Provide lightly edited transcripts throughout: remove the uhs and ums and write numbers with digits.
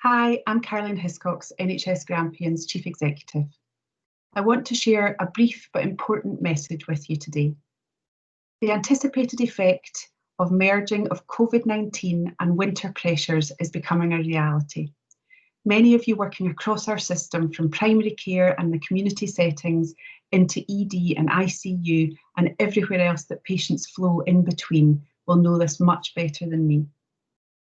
Hi, I'm Caroline Hiscox, NHS Grampian's Chief Executive. I want to share a brief but important message with you today. The anticipated effect of merging of COVID-19 and winter pressures is becoming a reality. Many of you working across our system, from primary care and the community settings into ED and ICU and everywhere else that patients flow in between, will know this much better than me.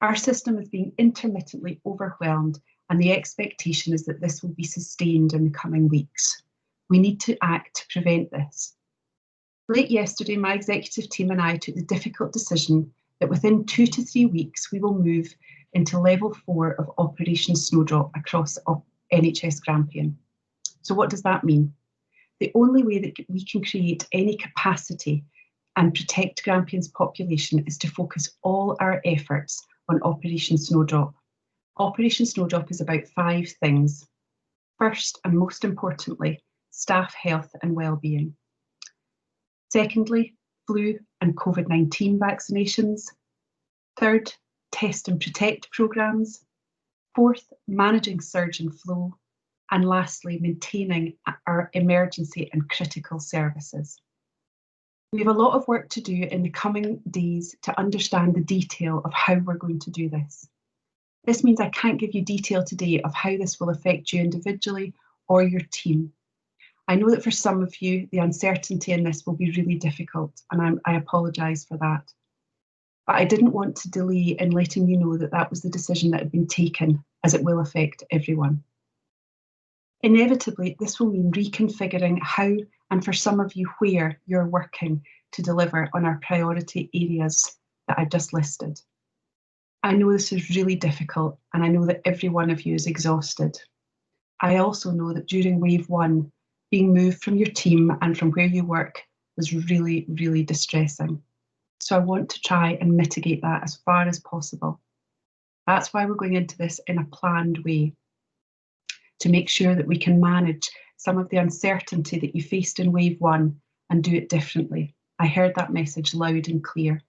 Our system is being intermittently overwhelmed, and the expectation is that this will be sustained in the coming weeks. We need to act to prevent this. Late yesterday, my executive team and I took the difficult decision that within 2 to 3 weeks, we will move into level 4 of Operation Snowdrop across NHS Grampian. So what does that mean? The only way that we can create any capacity and protect Grampian's population is to focus all our efforts on Operation Snowdrop. Operation Snowdrop is about 5 things. First, and most importantly, staff health and well-being. Secondly, flu and COVID-19 vaccinations. Third, test and protect programmes. Fourth, managing surge and flow. And lastly, maintaining our emergency and critical services. We have a lot of work to do in the coming days to understand the detail of how we're going to do this. This means I can't give you detail today of how this will affect you individually or your team. I know that for some of you, the uncertainty in this will be really difficult, and I apologise for that. But I didn't want to delay in letting you know that that was the decision that had been taken, as it will affect everyone. Inevitably, this will mean reconfiguring how, and for some of you, where you're working to deliver on our priority areas that I've just listed. I know this is really difficult, and I know that every one of you is exhausted. I also know that during wave 1, being moved from your team and from where you work was really, really distressing. So I want to try and mitigate that as far as possible. That's why we're going into this in a planned way, to make sure that we can manage some of the uncertainty that you faced in wave 1 and do it differently. I heard that message loud and clear.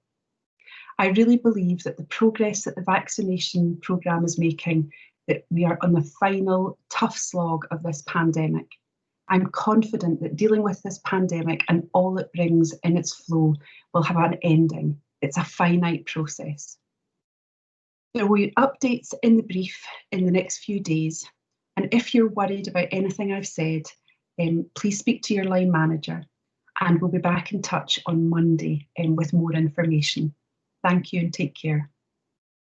I really believe that the progress that the vaccination programme is making, that we are on the final tough slog of this pandemic. I'm confident that dealing with this pandemic and all it brings in its flow will have an ending. It's a finite process. There will be updates in the brief in the next few days. And if you're worried about anything I've said, please speak to your line manager, and we'll be back in touch on Monday with more information. Thank you and take care.